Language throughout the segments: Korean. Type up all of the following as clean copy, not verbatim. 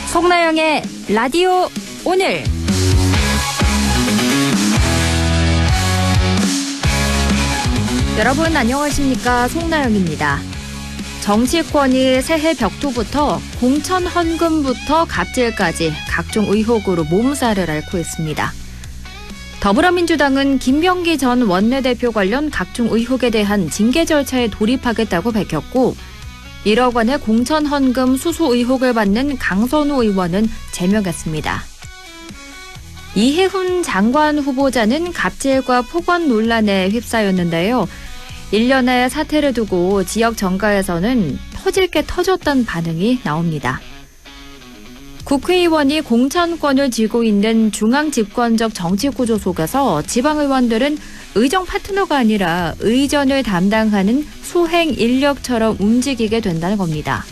송나영의 라디오 오늘. 여러분 안녕하십니까? 송나영입니다. 정치권이 새해 벽두부터 공천 헌금부터 갑질까지 각종 의혹으로 몸살을 앓고 있습니다. 더불어민주당은 김병기 전 원내대표 관련 각종 의혹에 대한 징계 절차에 돌입하겠다고 밝혔고 1억 원의 공천 헌금 수수 의혹을 받는 강선우 의원은 제명했습니다. 이해훈 장관 후보자는 갑질과 폭언 논란에 휩싸였는데요. 1년의 사태를 두고 지역 정가에서는 터질 게 터졌다는 반응이 나옵니다. 국회의원이 공천권을 쥐고 있는 중앙집권적 정치구조 속에서 지방의원들은 의정 파트너가 아니라 의전을 담당하는 소행 인력처럼 움직이게 된다는 겁니다.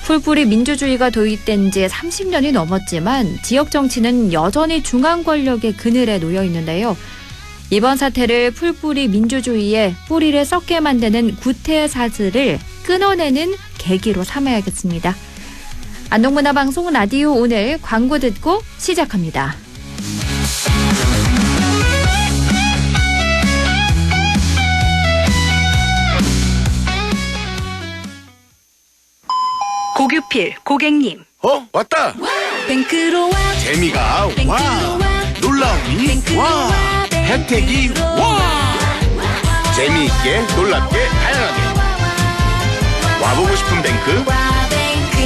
풀뿌리 민주주의가 도입된 지 30년이 넘었지만 지역 정치는 여전히 중앙 권력의 그늘에 놓여 있는데요. 이번 사태를 풀뿌리 민주주의의 뿌리를 썩게 만드는 구태사슬을 끊어내는 계기로 삼아야겠습니다. 안동문화방송 라디오 오늘 광고 듣고 시작합니다. 고규필 고객님. 왔다. 뱅크로 와. 재미가 뱅크로 와. 와. 놀라움이 뱅크로 와. 와. 혜택이 와. 재미있게 놀랍게 다양하게 와보고 싶은 뱅크. 와뱅크.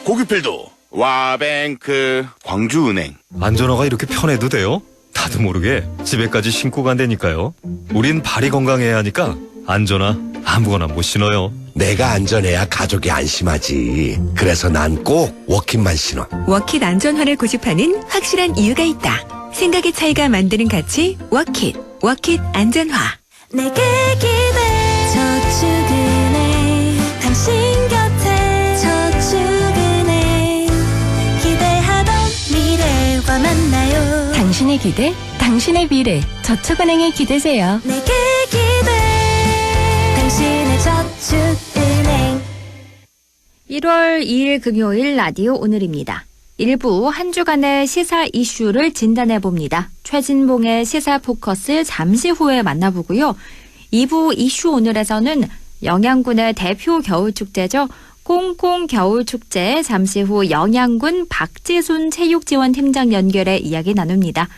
고규필도 와뱅크. 광주은행. 안전화가 이렇게 편해도 돼요? 나도 모르게 집에까지 신고 간다니까요. 우린 발이 건강해야 하니까 안전화 아무거나 못 신어요. 내가 안전해야 가족이 안심하지. 그래서 난 꼭 워킷만 신어. 워킷 안전화를 고집하는 확실한 이유가 있다. 생각의 차이가 만드는 가치 워킷. 워킷 안전화. 내게 기대 저축은행 당신 곁에 저축은행 기대하던 미래와 만나요. 당신의 기대, 당신의 미래. 저축은행에 기대세요. 내게 기대 당신의 저축은행. 1월 2일 금요일 라디오 오늘입니다. 일부 한 주간의 시사 이슈를 진단해봅니다. 최진봉의 시사 포커스 잠시 후에 만나보고요. 2부 이슈 오늘에서는 영양군의 대표 겨울축제죠. 꽁꽁 겨울축제 잠시 후 영양군 박지순 체육지원팀장 연결해 이야기 나눕니다.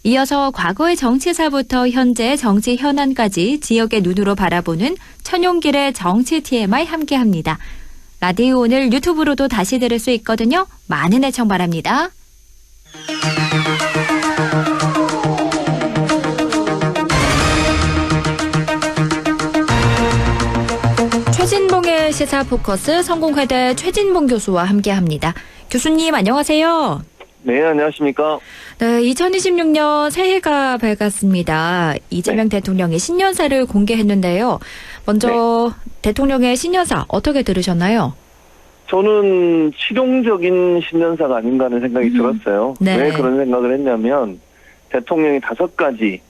이어서 과거의 정치사부터 현재의 정치 현안까지 지역의 눈으로 바라보는 천용길의 정치 TMI 함께합니다. 라디오 오늘 유튜브로도 다시 들을 수 있거든요. 많은 애청 바랍니다. 최진봉의 시사 포커스 성공회대 최진봉 교수와 함께합니다. 교수님 안녕하세요. 네, 안녕하십니까. 네, 2026년 새해가 밝았습니다. 이재명 대통령이 신년사를 공개했는데요. 먼저 대통령의 신년사 어떻게 들으셨나요? 저는 실용적인 신년사가 아닌가 하는 생각이 들었어요. 네. 왜 그런 생각을 했냐면 대통령이 5가지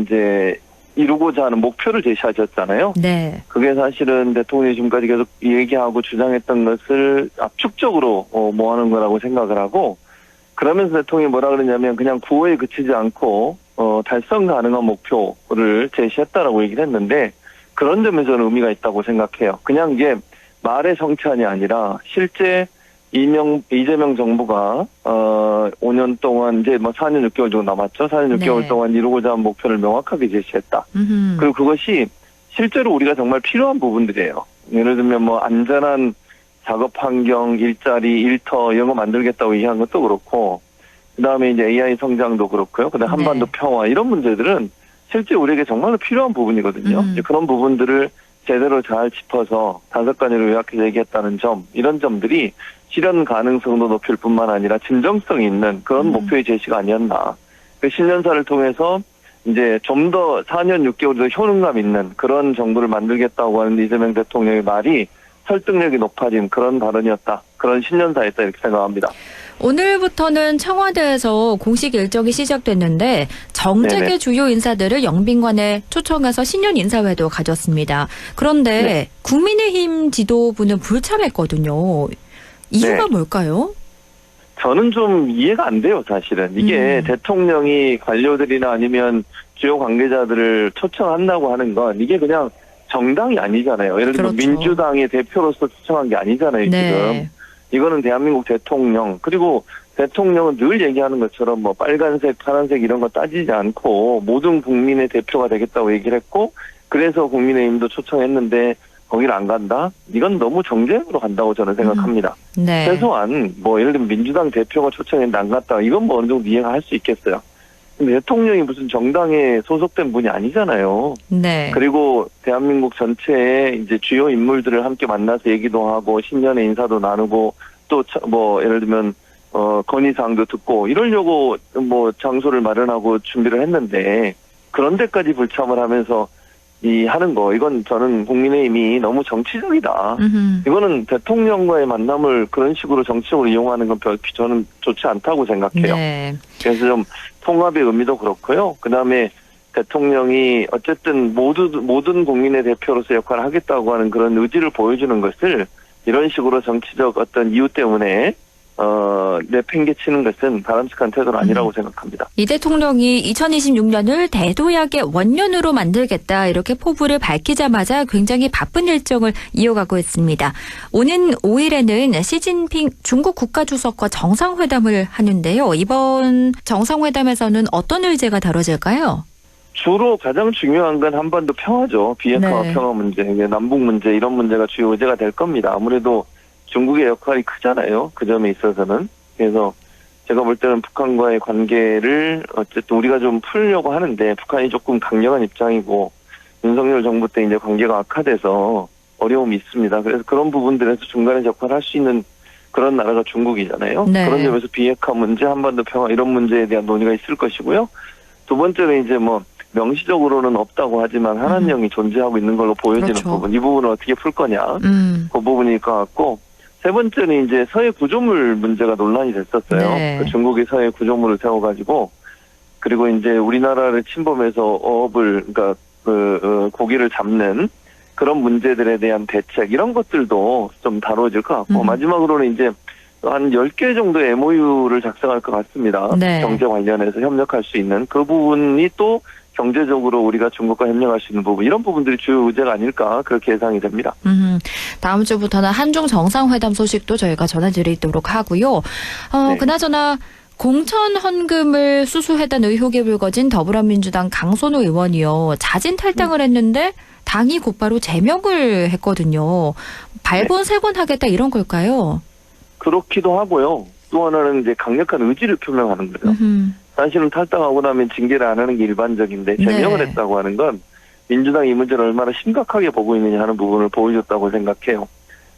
이제 이루고자 하는 목표를 제시하셨잖아요. 네. 그게 사실은 대통령이 지금까지 계속 얘기하고 주장했던 것을 압축적으로 모아놓은 거라고 생각을 하고, 그러면서 대통령이 뭐라 그러냐면 그냥 구호에 그치지 않고 달성 가능한 목표를 제시했다라고 얘기를 했는데, 그런 점에서 저는 의미가 있다고 생각해요. 그냥 이게 말의 성찬이 아니라 실제 이재명 정부가 5년 동안 이제 뭐 4년 6개월 정도 남았죠. 4년 6개월 네. 동안 이루고자 한 목표를 명확하게 제시했다. 그리고 그것이 실제로 우리가 정말 필요한 부분들이에요. 예를 들면 뭐 안전한 작업 환경, 일자리, 일터 이런 거 만들겠다고 얘기한 것도 그렇고, 그다음에 이제 AI 성장도 그렇고요. 그다음에 한반도 평화 이런 문제들은 실제 우리에게 정말로 필요한 부분이거든요. 이제 그런 부분들을 제대로 잘 짚어서 5가지로 요약해서 얘기했다는 점, 이런 점들이 실현 가능성도 높일 뿐만 아니라 진정성 있는 그런 목표의 제시가 아니었나. 그 신년사를 통해서 이제 좀 더 4년 6개월 더 효능감 있는 그런 정부를 만들겠다고 하는 이재명 대통령의 말이 설득력이 높아진 그런 발언이었다. 그런 신년사였다 이렇게 생각합니다. 오늘부터는 청와대에서 공식 일정이 시작됐는데 정책의 네네. 주요 인사들을 영빈관에 초청해서 신년 인사회도 가졌습니다. 그런데 네. 국민의힘 지도부는 불참했거든요. 이유가 네. 뭘까요? 저는 좀 이해가 안 돼요, 사실은. 이게 대통령이 관료들이나 아니면 주요 관계자들을 초청한다고 하는 건 이게 그냥 정당이 아니잖아요. 예를 들면 그렇죠. 민주당의 대표로서 초청한 게 아니잖아요, 네. 지금. 이거는 대한민국 대통령, 그리고 대통령은 늘 얘기하는 것처럼 뭐 빨간색, 파란색 이런 거 따지지 않고 모든 국민의 대표가 되겠다고 얘기를 했고, 그래서 국민의힘도 초청했는데 거기를 안 간다? 이건 너무 정쟁으로 간다고 저는 생각합니다. 네. 최소한 뭐 예를 들면 민주당 대표가 초청했는데 안 갔다, 이건 뭐 어느 정도 이해가 할 수 있겠어요. 근데 대통령이 무슨 정당에 소속된 분이 아니잖아요. 네. 그리고 대한민국 전체의 이제 주요 인물들을 함께 만나서 얘기도 하고 신년의 인사도 나누고 또 뭐 예를 들면 건의사항도 듣고 이러려고 뭐 장소를 마련하고 준비를 했는데, 그런 데까지 불참을 하면서 하는 거, 이건 저는 국민의힘이 너무 정치적이다. 이거는 대통령과의 만남을 그런 식으로 정치적으로 이용하는 건 저는 좋지 않다고 생각해요. 네. 그래서 좀 통합의 의미도 그렇고요. 그다음에 대통령이 어쨌든 모든 국민의 대표로서 역할을 하겠다고 하는 그런 의지를 보여주는 것을 이런 식으로 정치적 어떤 이유 때문에 내팽개치는 것은 바람직한 태도는 아니라고 생각합니다. 이 대통령이 2026년을 대도약의 원년으로 만들겠다 이렇게 포부를 밝히자마자 굉장히 바쁜 일정을 이어가고 있습니다. 오는 5일에는 시진핑 중국 국가주석과 정상회담을 하는데요. 이번 정상회담에서는 어떤 의제가 다뤄질까요? 주로 가장 중요한 건 한반도 평화죠. 비핵화 네. 평화 문제, 남북 문제 이런 문제가 주요 의제가 될 겁니다. 아무래도 중국의 역할이 크잖아요. 그 점에 있어서는. 그래서 제가 볼 때는 북한과의 관계를 어쨌든 우리가 좀 풀려고 하는데 북한이 조금 강력한 입장이고 윤석열 정부 때 이제 관계가 악화돼서 어려움이 있습니다. 그래서 그런 부분들에서 중간에 역할을 할 수 있는 그런 나라가 중국이잖아요. 네. 그런 점에서 비핵화 문제, 한반도 평화 이런 문제에 대한 논의가 있을 것이고요. 두 번째는 이제 뭐 명시적으로는 없다고 하지만 한한령이 존재하고 있는 걸로 보여지는 그렇죠. 부분, 이 부분을 어떻게 풀 거냐, 그 부분일 것 같고, 세 번째는 이제 서해 구조물 문제가 논란이 됐었어요. 네. 그 중국이 서해 구조물을 세워가지고, 그리고 이제 우리나라를 침범해서 어업을, 그러니까 고기를 잡는 그런 문제들에 대한 대책, 이런 것들도 좀 다뤄질 것 같고, 마지막으로는 이제 한 10개 정도의 MOU를 작성할 것 같습니다. 네. 경제 관련해서 협력할 수 있는 그 부분이 또 경제적으로 우리가 중국과 협력할 수 있는 부분, 이런 부분들이 주요 의제가 아닐까 그렇게 예상이 됩니다. 다음 주부터는 한중 정상회담 소식도 저희가 전해드리도록 하고요. 네. 그나저나 공천 헌금을 수수했다는 의혹이 불거진 더불어민주당 강선우 의원이요. 자진 탈당을 했는데 당이 곧바로 제명을 했거든요. 발본색원하겠다 이런 걸까요? 그렇기도 하고요. 또 하나는 이제 강력한 의지를 표명하는 거죠. 사실은 탈당하고 나면 징계를 안 하는 게 일반적인데 제명을 네. 했다고 하는 건 민주당이 이 문제를 얼마나 심각하게 보고 있느냐 하는 부분을 보여줬다고 생각해요.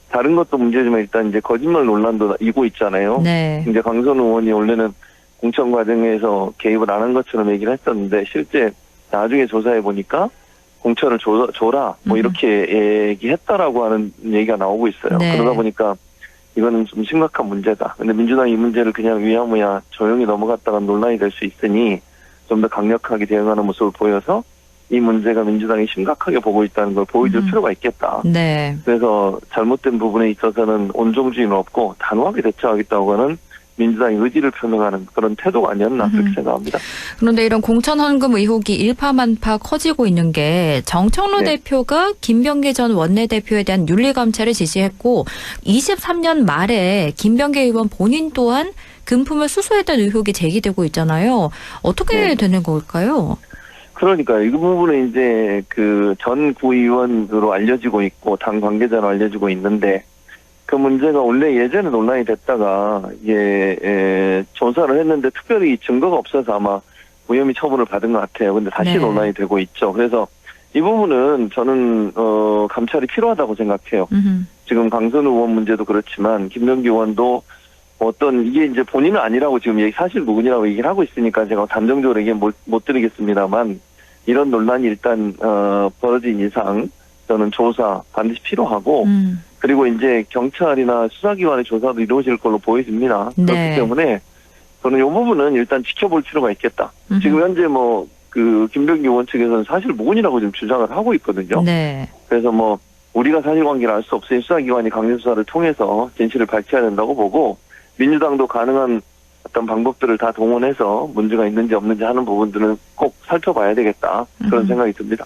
다른 것도 문제지만 일단 이제 거짓말 논란도 이고 있잖아요. 네. 이제 강선우 의원이 원래는 공천 과정에서 개입을 안 한 것처럼 얘기를 했었는데 실제 나중에 조사해 보니까 공천을 줘라 뭐 이렇게 얘기했다라고 하는 얘기가 나오고 있어요. 네. 그러다 보니까 이거는 좀 심각한 문제다. 근데 민주당이 이 문제를 그냥 위야무야 조용히 넘어갔다가 논란이 될 수 있으니 좀 더 강력하게 대응하는 모습을 보여서 이 문제가 민주당이 심각하게 보고 있다는 걸 보여줄 필요가 있겠다. 네. 그래서 잘못된 부분에 있어서는 온종주의는 없고 단호하게 대처하겠다고 하는 민주당의 의지를 표명하는 그런 태도가 아니었나 그렇게 생각합니다. 그런데 이런 공천 헌금 의혹이 일파만파 커지고 있는 게 정청로 네. 대표가 김병기 전 원내대표에 대한 윤리감찰을 지시했고 23년 말에 김병기 의원 본인 또한 금품을 수수했다는 의혹이 제기되고 있잖아요. 어떻게 네. 되는 걸까요? 그러니까 이 부분은 이제 그 전 구의원으로 알려지고 있고 당 관계자로 알려지고 있는데 그 문제가 원래 예전에 논란이 됐다가 이게 조사를 했는데 특별히 증거가 없어서 아마 무혐의 처분을 받은 것 같아요. 근데 다시 네. 논란이 되고 있죠. 그래서 이 부분은 저는 감찰이 필요하다고 생각해요. 지금 강선우 의원 문제도 그렇지만 김병기 의원도 어떤 이게 이제 본인은 아니라고 지금 사실 무근이라고 얘기를 하고 있으니까 제가 단정적으로 얘기 못 드리겠습니다만 이런 논란이 일단 벌어진 이상 저는 조사 반드시 필요하고 그리고 이제 경찰이나 수사기관의 조사도 이루어질 걸로 보여집니다. 네. 그렇기 때문에 저는 이 부분은 일단 지켜볼 필요가 있겠다. 지금 현재 김병기 의원 측에서는 사실 무근이라고 지금 주장을 하고 있거든요. 네. 그래서 우리가 사실관계를 알 수 없으니 수사기관이 강제수사를 통해서 진실을 밝혀야 된다고 보고, 민주당도 가능한 어떤 방법들을 다 동원해서 문제가 있는지 없는지 하는 부분들은 꼭 살펴봐야 되겠다. 그런 생각이 듭니다.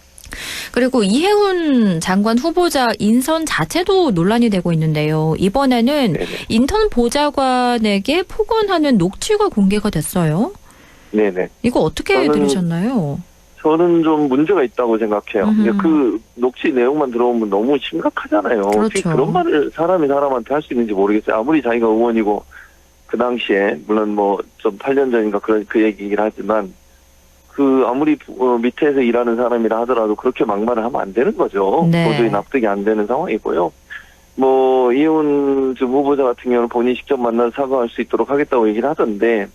그리고 이해훈 장관 후보자 인선 자체도 논란이 되고 있는데요. 이번에는 네네. 인턴 보좌관에게 폭언하는 녹취가 공개가 됐어요. 네네. 이거 어떻게 들으셨나요? 저는 좀 문제가 있다고 생각해요. 음흠. 그 녹취 내용만 들어보면 너무 심각하잖아요. 그렇죠. 어떻게 그런 말을 사람이 사람한테 할 수 있는지 모르겠어요. 아무리 자기가 의원이고 그 당시에 물론 좀 8년 전인가 그 얘기긴 하지만 아무리 밑에서 일하는 사람이라 하더라도 그렇게 막말을 하면 안 되는 거죠. 네. 도저히 납득이 안 되는 상황이고요. 이해훈 후보자 같은 경우는 본인이 직접 만나서 사과할 수 있도록 하겠다고 얘기를 하던데,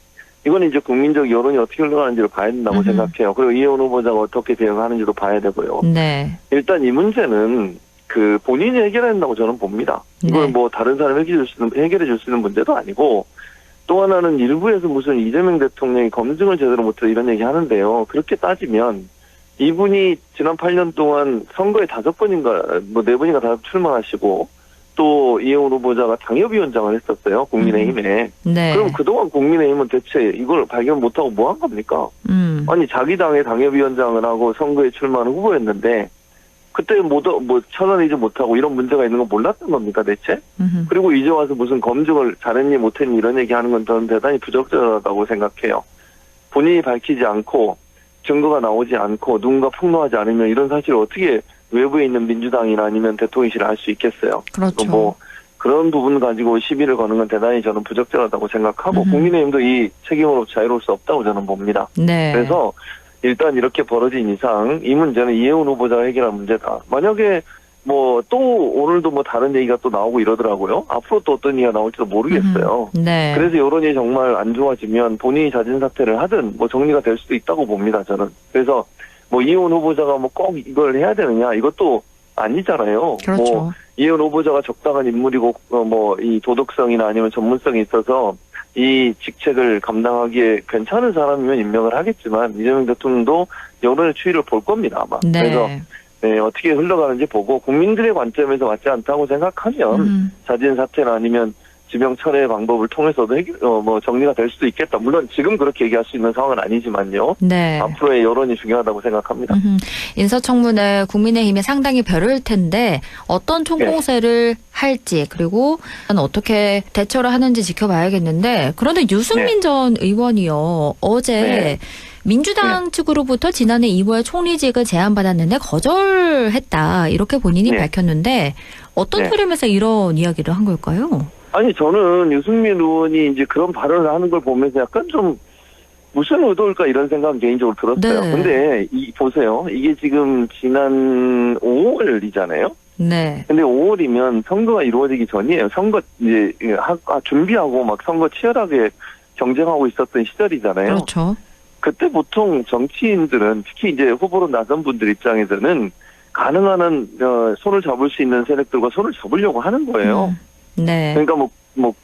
이거는 이제 국민적 여론이 어떻게 흘러가는지를 봐야 된다고 생각해요. 그리고 이해훈 후보자가 어떻게 대응하는지도 봐야 되고요. 네. 일단 이 문제는 본인이 해결해야 된다고 저는 봅니다. 이걸 네. 다른 사람이 해결해 줄 수 있는 문제도 아니고, 또 하나는 일부에서 무슨 이재명 대통령이 검증을 제대로 못해서 이런 얘기 하는데요. 그렇게 따지면 이분이 지난 8년 동안 선거에 5번인가 4번인가 다 출마하시고, 또 이해훈 후보자가 당협위원장을 했었어요. 국민의힘에. 네. 그럼 그동안 국민의힘은 대체 이걸 발견 못하고 뭐 한 겁니까? 아니 자기 당의 당협위원장을 하고 선거에 출마하는 후보였는데 그때 찾아내지 못하고 이런 문제가 있는 건 몰랐던 겁니까 대체? 그리고 이제 와서 무슨 검증을 잘했니 못했니 이런 얘기하는 건 저는 대단히 부적절하다고 생각해요. 본인이 밝히지 않고 증거가 나오지 않고 누군가 폭로하지 않으면 이런 사실을 어떻게 외부에 있는 민주당이나 아니면 대통령실이 알 수 있겠어요. 그렇죠. 그런 부분 가지고 시비를 거는 건 대단히 저는 부적절하다고 생각하고 국민의힘도 이 책임으로 자유로울 수 없다고 저는 봅니다. 네. 그래서 일단 이렇게 벌어진 이상 이 문제는 이해훈 후보자가 해결할 문제다. 만약에 또 오늘도 다른 얘기가 또 나오고 이러더라고요. 앞으로 또 어떤 얘기가 나올지도 모르겠어요. 네. 그래서 여론이 정말 안 좋아지면 본인이 자진 사퇴를 하든 정리가 될 수도 있다고 봅니다. 저는. 그래서 이해훈 후보자가 꼭 이걸 해야 되느냐 이것도 아니잖아요. 그렇죠. 이해훈 후보자가 적당한 인물이고 이 도덕성이나 아니면 전문성이 있어서 이 직책을 감당하기에 괜찮은 사람이면 임명을 하겠지만 이재명 대통령도 여론의 추이를 볼 겁니다 아마. 네. 그래서 어떻게 흘러가는지 보고 국민들의 관점에서 맞지 않다고 생각하면 자진 사퇴나 아니면 지명 철회 방법을 통해서도 정리가 될 수도 있겠다. 물론 지금 그렇게 얘기할 수 있는 상황은 아니지만요. 네. 앞으로의 여론이 중요하다고 생각합니다. 인사청문회 국민의힘에 상당히 별일 텐데 어떤 총공세를 할지 그리고 어떻게 대처를 하는지 지켜봐야겠는데, 그런데 유승민 전 의원이요. 어제 민주당 측으로부터 지난해 2월 총리직을 제안받았는데 거절했다. 이렇게 본인이 밝혔는데 어떤 흐름에서 이런 이야기를 한 걸까요? 아니 저는 유승민 의원이 이제 그런 발언을 하는 걸 보면서 약간 좀 무슨 의도일까 이런 생각은 개인적으로 들었어요. 네. 근데 보세요. 이게 지금 지난 5월이잖아요. 네. 근데 5월이면 선거가 이루어지기 전이에요. 선거 이제 준비하고 막 선거 치열하게 경쟁하고 있었던 시절이잖아요. 그렇죠. 그때 보통 정치인들은 특히 이제 후보로 나선 분들 입장에서는 가능한 한 손을 잡을 수 있는 세력들과 손을 잡으려고 하는 거예요. 네. 그러니까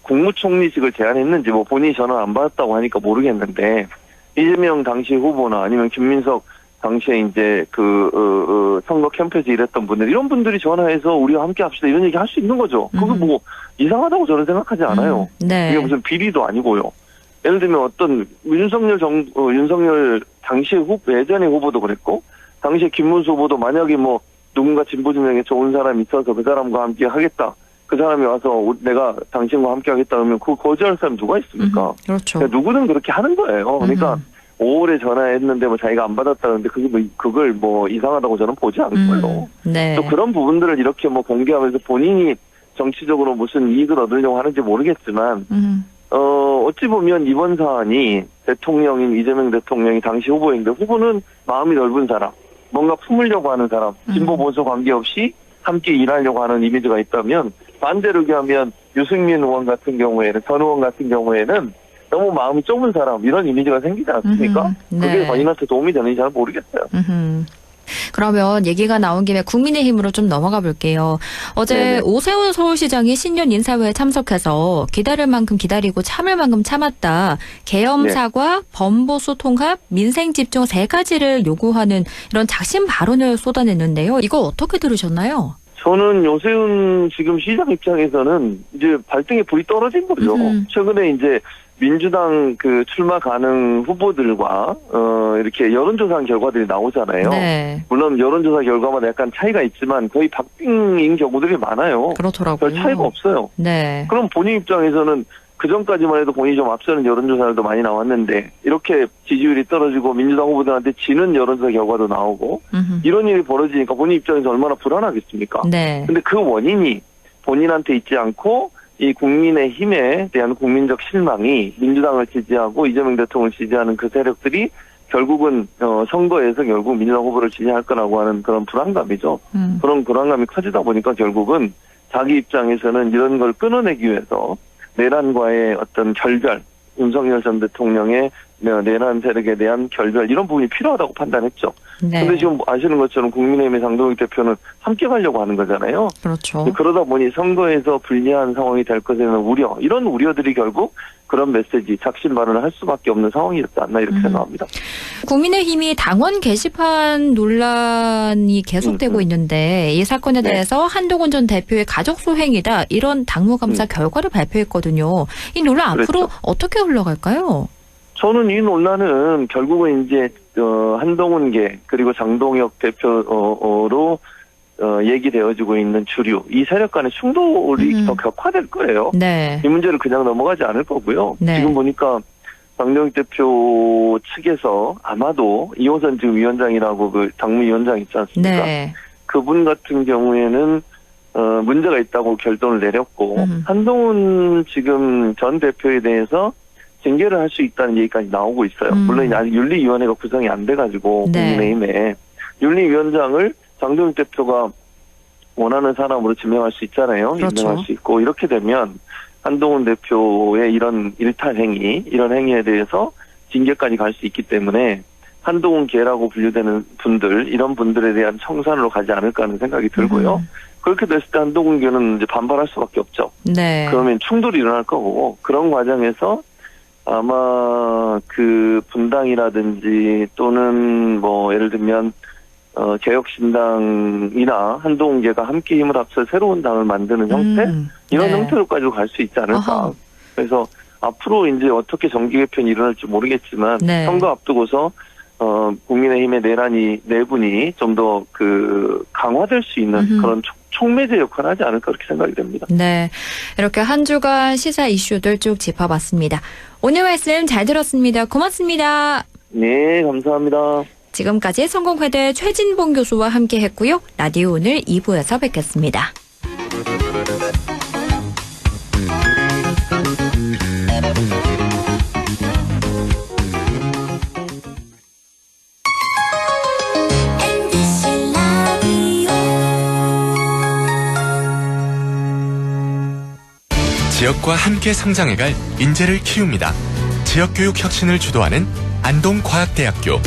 국무총리직을 제안했는지 본인이 전화 안 받았다고 하니까 모르겠는데 이재명 당시 후보나 아니면 김민석 당시에 이제 선거 캠프에서 일했던 분들 이런 분들이 전화해서 우리와 함께 합시다 이런 얘기 할 수 있는 거죠. 그거 이상하다고 저는 생각하지 않아요. 네. 이게 무슨 비리도 아니고요. 예를 들면 어떤 윤석열 당시의 예전의 후보도 그랬고 당시에 김문수 후보도 만약에 누군가 진보 진영에 좋은 사람이 있어서 그 사람과 함께 하겠다. 그 사람이 와서 내가 당신과 함께 하겠다 그러면 그거 거절할 사람 누가 있습니까? 그렇죠. 그러니까 누구든 그렇게 하는 거예요. 그러니까 5월에 전화했는데 자기가 안 받았다는데 그걸 이상하다고 저는 보지 않고요. 네. 또 그런 부분들을 이렇게 공개하면서 본인이 정치적으로 무슨 이익을 얻으려고 하는지 모르겠지만 어찌 보면 이번 사안이 대통령인 이재명 대통령이 당시 후보인데 후보는 마음이 넓은 사람, 뭔가 품으려고 하는 사람, 진보 보수 관계없이 함께 일하려고 하는 이미지가 있다면 반대로 얘기하면 유승민 의원 같은 경우에는 전 의원 같은 경우에는 너무 마음이 좁은 사람 이런 이미지가 생기지 않습니까? 네. 그게 본인한테 도움이 되는지 잘 모르겠어요. 그러면 얘기가 나온 김에 국민의힘으로 좀 넘어가 볼게요. 어제 네네. 오세훈 서울시장이 신년 인사회에 참석해서 기다릴 만큼 기다리고 참을 만큼 참았다. 계엄 네. 사과, 범보수 통합, 민생 집중 3가지를 요구하는 이런 작심 발언을 쏟아냈는데요. 이거 어떻게 들으셨나요? 저는 오세훈 지금 시장 입장에서는 이제 발등에 불이 떨어진 거죠. 최근에 이제 민주당 그 출마 가능 후보들과 이렇게 여론조사 결과들이 나오잖아요. 네. 물론 여론조사 결과마다 약간 차이가 있지만 거의 박빙인 경우들이 많아요. 그렇더라고요. 별 차이가 없어요. 네. 그럼 본인 입장에서는 그 전까지만 해도 본인이 좀 앞서는 여론조사들도 많이 나왔는데 이렇게 지지율이 떨어지고 민주당 후보들한테 지는 여론조사 결과도 나오고 이런 일이 벌어지니까 본인 입장에서 얼마나 불안하겠습니까? 네. 근데 그 원인이 본인한테 있지 않고 이 국민의힘에 대한 국민적 실망이 민주당을 지지하고 이재명 대통령을 지지하는 그 세력들이 결국은 선거에서 결국 민주당 후보를 지지할 거라고 하는 그런 불안감이죠. 그런 불안감이 커지다 보니까 결국은 자기 입장에서는 이런 걸 끊어내기 위해서 내란과의 어떤 결별, 윤석열 전 대통령의 내란 세력에 대한 결별 이런 부분이 필요하다고 판단했죠. 네. 근데 지금 아시는 것처럼 국민의힘의 장동혁 대표는 함께 가려고 하는 거잖아요. 그렇죠. 그러다 보니 선거에서 불리한 상황이 될 것에 대한 우려, 이런 우려들이 결국 그런 메시지, 작심 발언을 할 수밖에 없는 상황이었지 않나 이렇게 생각합니다. 국민의힘이 당원 게시판 논란이 계속되고 있는데 이 사건에 네. 대해서 한동훈 전 대표의 가족 소행이다 이런 당무감사 결과를 발표했거든요. 이 논란 앞으로 그렇죠. 어떻게 흘러갈까요? 저는 이 논란은 결국은 이제 한동훈계 그리고 장동혁 대표로 얘기되어지고 있는 주류 이 세력 간의 충돌이 더 격화될 거예요. 네. 이 문제를 그냥 넘어가지 않을 거고요. 네. 지금 보니까 장동혁 대표 측에서 아마도 이호선 지금 위원장이라고 그 당무위원장 있지 않습니까? 네. 그분 같은 경우에는 문제가 있다고 결론을 내렸고 한동훈 지금 전 대표에 대해서 징계를 할 수 있다는 얘기까지 나오고 있어요. 물론 아직 윤리위원회가 구성이 안 돼가지고 네. 국민의힘에 윤리위원장을 장동혁 대표가 원하는 사람으로 지명할 수 있잖아요. 그렇죠. 임명할 수 있고 이렇게 되면 한동훈 대표의 이런 일탈 행위, 이런 행위에 대해서 징계까지 갈 수 있기 때문에 한동훈 계라고 분류되는 분들, 이런 분들에 대한 청산으로 가지 않을까 하는 생각이 들고요. 그렇게 됐을 때 한동훈 계는 이제 반발할 수밖에 없죠. 네. 그러면 충돌이 일어날 거고 그런 과정에서 아마 그 분당이라든지 또는 뭐 예를 들면 개혁신당이나 한동훈계가 함께 힘을 합쳐 새로운 당을 만드는 형태 이런 네. 형태로까지도 갈 수 있지 않을까. 어허. 그래서 앞으로 이제 어떻게 정기 개편이 일어날지 모르겠지만 네. 선거 앞두고서 국민의힘의 내분이 좀 더 그 강화될 수 있는 그런 촉매제 역할을 하지 않을까 그렇게 생각이 됩니다. 네. 이렇게 한 주간 시사 이슈들 쭉 짚어봤습니다. 오늘 말씀 잘 들었습니다. 고맙습니다. 네, 감사합니다. 지금까지 성공회대 최진봉 교수와 함께 했고요. 라디오 오늘 2부에서 뵙겠습니다. MBC 라디오 지역과 함께 성장해갈 인재를 키웁니다. 지역교육 혁신을 주도하는 안동과학대학교.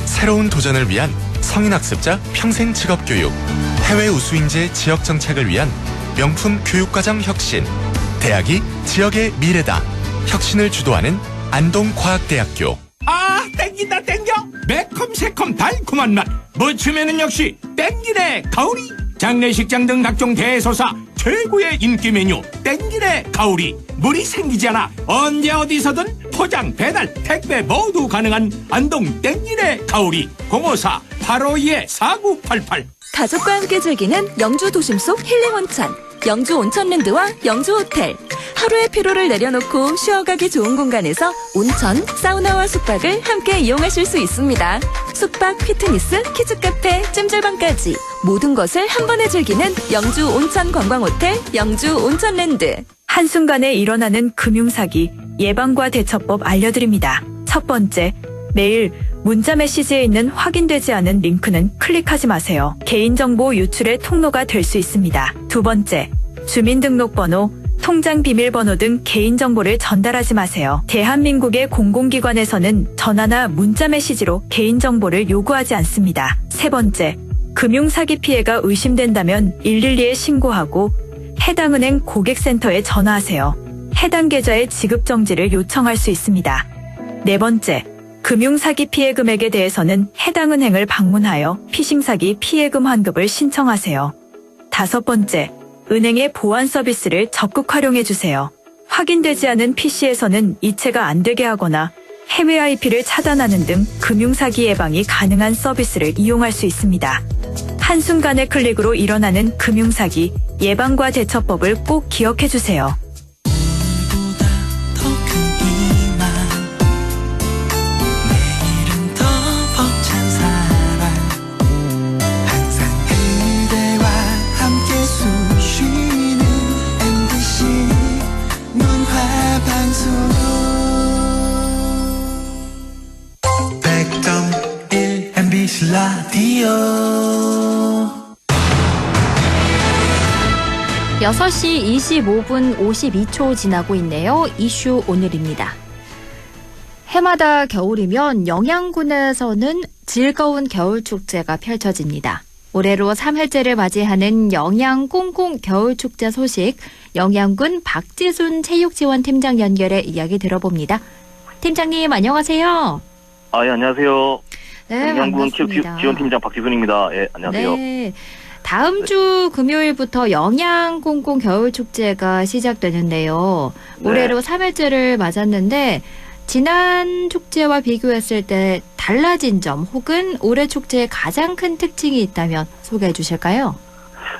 새로운 도전을 위한 성인학습자 평생 직업교육. 해외 우수인재 지역정착을 위한 명품 교육과정 혁신. 대학이 지역의 미래다. 혁신을 주도하는 안동과학대학교. 아, 땡긴다 땡겨. 매콤 새콤 달콤한 맛. 무침에는 역시 땡기네 가오리. 장례식장 등 각종 대소사 최고의 인기 메뉴 땡기네 가오리. 물이 생기지 않아 언제 어디서든 포장 배달 택배 모두 가능한 안동 땡기네 가오리. 054-852-4988. 가족과 함께 즐기는 영주 도심 속 힐링 온천 영주 온천랜드와 영주 호텔. 하루의 피로를 내려놓고 쉬어가기 좋은 공간에서 온천, 사우나와 숙박을 함께 이용하실 수 있습니다. 숙박, 피트니스, 키즈카페, 찜질방까지 모든 것을 한 번에 즐기는 영주 온천 관광호텔 영주 온천랜드. 한순간에 일어나는 금융사기 예방과 대처법 알려드립니다. 첫 번째, 매일 문자 메시지에 있는 확인되지 않은 링크는 클릭하지 마세요. 개인정보 유출의 통로가 될 수 있습니다. 두 번째, 주민등록번호, 통장 비밀번호 등 개인정보를 전달하지 마세요. 대한민국의 공공기관에서는 전화나 문자 메시지로 개인정보를 요구하지 않습니다. 세 세 번째, 금융사기 피해가 의심된다면 112에 신고하고 해당 은행 고객센터에 전화하세요. 해당 계좌의 지급 정지를 요청할 수 있습니다. 네 번째, 금융사기 피해 금액에 대해서는 해당 은행을 방문하여 피싱사기 피해금 환급을 신청하세요. 다섯 번째, 은행의 보안 서비스를 적극 활용해 주세요. 확인되지 않은 PC에서는 이체가 안 되게 하거나 해외 IP를 차단하는 등 금융사기 예방이 가능한 서비스를 이용할 수 있습니다. 한순간의 클릭으로 일어나는 금융사기 예방과 대처법을 꼭 기억해 주세요. 라디오 6시 25분 52초 지나고 있네요. 이슈 오늘입니다. 해마다 겨울이면 영양군에서는 즐거운 겨울축제가 펼쳐집니다. 올해로 3회째를 맞이하는 영양꽁꽁 겨울축제 소식, 영양군 박지순 체육지원팀장 연결해 이야기 들어봅니다. 팀장님 안녕하세요. 예, 안녕하세요. 네, 영양군 반갑습니다. 체육지원팀장 박지순입니다. 예, 안녕하세요. 네. 다음 주 금요일부터 영양꽁꽁 겨울축제가 시작되는데요. 네. 올해로 3회째를 맞았는데 지난 축제와 비교했을 때 달라진 점 혹은 올해 축제의 가장 큰 특징이 있다면 소개해 주실까요?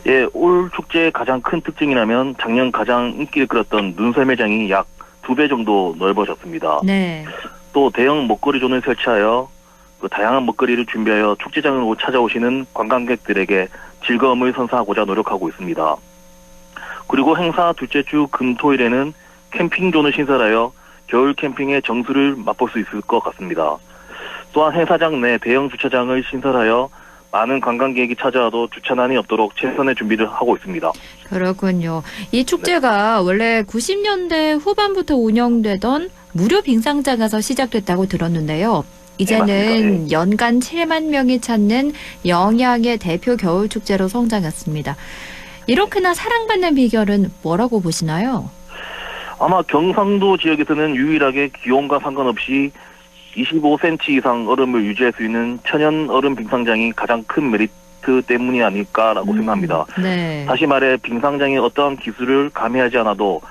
예, 올 축제의 가장 큰 특징이라면 작년 가장 인기를 끌었던 눈썰매장이 약 2배 정도 넓어졌습니다. 네. 또 대형 먹거리 존을 설치하여 다양한 먹거리를 준비하여 축제장으로 찾아오시는 관광객들에게 즐거움을 선사하고자 노력하고 있습니다. 그리고 행사 둘째 주 금토일에는 캠핑존을 신설하여 겨울 캠핑의 정수를 맛볼 수 있을 것 같습니다. 또한 행사장 내 대형 주차장을 신설하여 많은 관광객이 찾아와도 주차난이 없도록 최선의 준비를 하고 있습니다. 그렇군요. 이 축제가 원래 90년대 후반부터 운영되던 무료 빙상장에서 시작됐다고 들었는데요. 이제는 네, 연간 7만 명이 찾는 영양의 대표 겨울축제로 성장했습니다. 이렇게나 사랑받는 비결은 뭐라고 보시나요? 아마 경상도 지역에서는 유일하게 기온과 상관없이 25cm 이상 얼음을 유지할 수 있는 천연 얼음 빙상장이 가장 큰 메리트 때문이 아닐까라고 생각합니다. 네. 다시 말해 빙상장의 어떠한 기술을 가미하지 않아도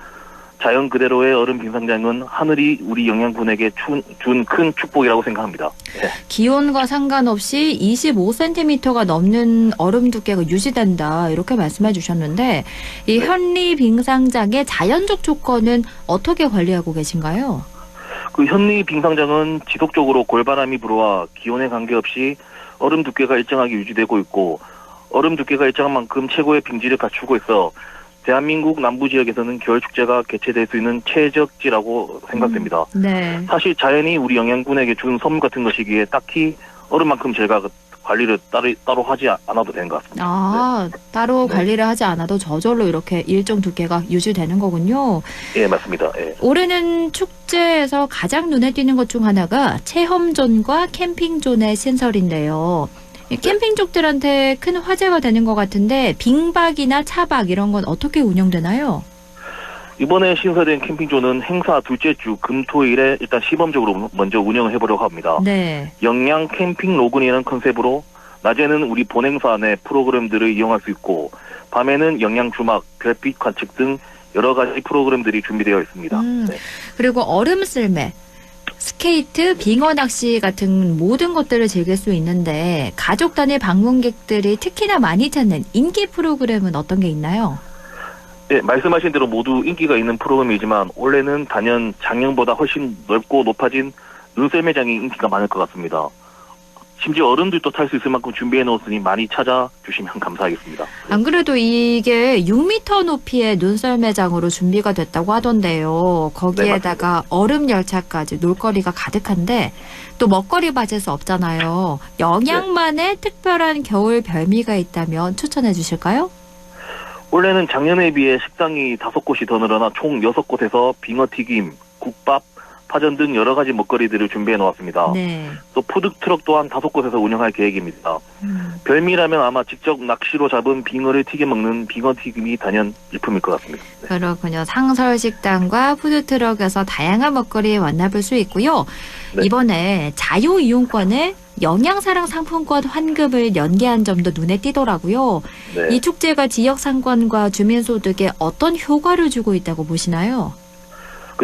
자연 그대로의 얼음 빙상장은 하늘이 우리 영양군에게 준 큰 축복이라고 생각합니다. 네. 기온과 상관없이 25cm가 넘는 얼음 두께가 유지된다 이렇게 말씀해 주셨는데 이 현리 빙상장의 자연적 조건은 어떻게 관리하고 계신가요? 그 현리 빙상장은 지속적으로 골바람이 불어와 기온에 관계없이 얼음 두께가 일정하게 유지되고 있고 얼음 두께가 일정한 만큼 최고의 빙질을 갖추고 있어 대한민국 남부 지역에서는 겨울축제가 개최될 수 있는 최적지라고 생각됩니다. 네. 사실 자연이 우리 영양군에게 준 선물 같은 것이기에 딱히 얼음만큼 제가 관리를 따로 하지 않아도 되는 것 같습니다. 아, 네. 따로 네. 관리를 하지 않아도 저절로 이렇게 일정 두께가 유지되는 거군요. 예, 맞습니다. 예. 올해는 축제에서 가장 눈에 띄는 것 중 하나가 체험존과 캠핑존의 신설인데요. 이 캠핑족들한테 큰 화제가 되는 것 같은데 빙박이나 차박 이런 건 어떻게 운영되나요? 이번에 신설된 캠핑존은 행사 둘째 주 금토일에 일단 시범적으로 먼저 운영을 해보려고 합니다. 네. 영양 캠핑 로그인이라는 컨셉으로 낮에는 우리 본행사 내 프로그램들을 이용할 수 있고 밤에는 영양 주막, 별빛 관측 등 여러 가지 프로그램들이 준비되어 있습니다. 네. 그리고 얼음 썰매, 스케이트, 빙어 낚시 같은 모든 것들을 즐길 수 있는데 가족 단위 방문객들이 특히나 많이 찾는 인기 프로그램은 어떤 게 있나요? 네, 말씀하신 대로 모두 인기가 있는 프로그램이지만 올해는 단연 작년보다 훨씬 넓고 높아진 눈썰매장이 인기가 많을 것 같습니다. 심지어 어른들도 탈 수 있을 만큼 준비해 놓았으니 많이 찾아주시면 감사하겠습니다. 안 그래도 이게 6m 높이의 눈썰매장으로 준비가 됐다고 하던데요. 거기에다가 얼음 열차까지 놀거리가 가득한데 또 먹거리 빠질 수 없잖아요. 영양만의 특별한 겨울 별미가 있다면 추천해 주실까요? 올해는 작년에 비해 식당이 5곳이 더 늘어나 총 6곳에서 빙어튀김, 국밥, 파전 등 여러 가지 먹거리들을 준비해 놓았습니다. 네. 또 푸드트럭 또한 5곳에서 운영할 계획입니다. 별미라면 아마 직접 낚시로 잡은 빙어를 튀겨 먹는 빙어 튀김이 단연 일품일 것 같습니다. 네. 그렇군요. 상설식당과 푸드트럭에서 다양한 먹거리 만나볼 수 있고요. 네. 이번에 자유이용권에 영양사랑 상품권 환급을 연계한 점도 눈에 띄더라고요. 네. 이 축제가 지역 상권과 주민소득에 어떤 효과를 주고 있다고 보시나요?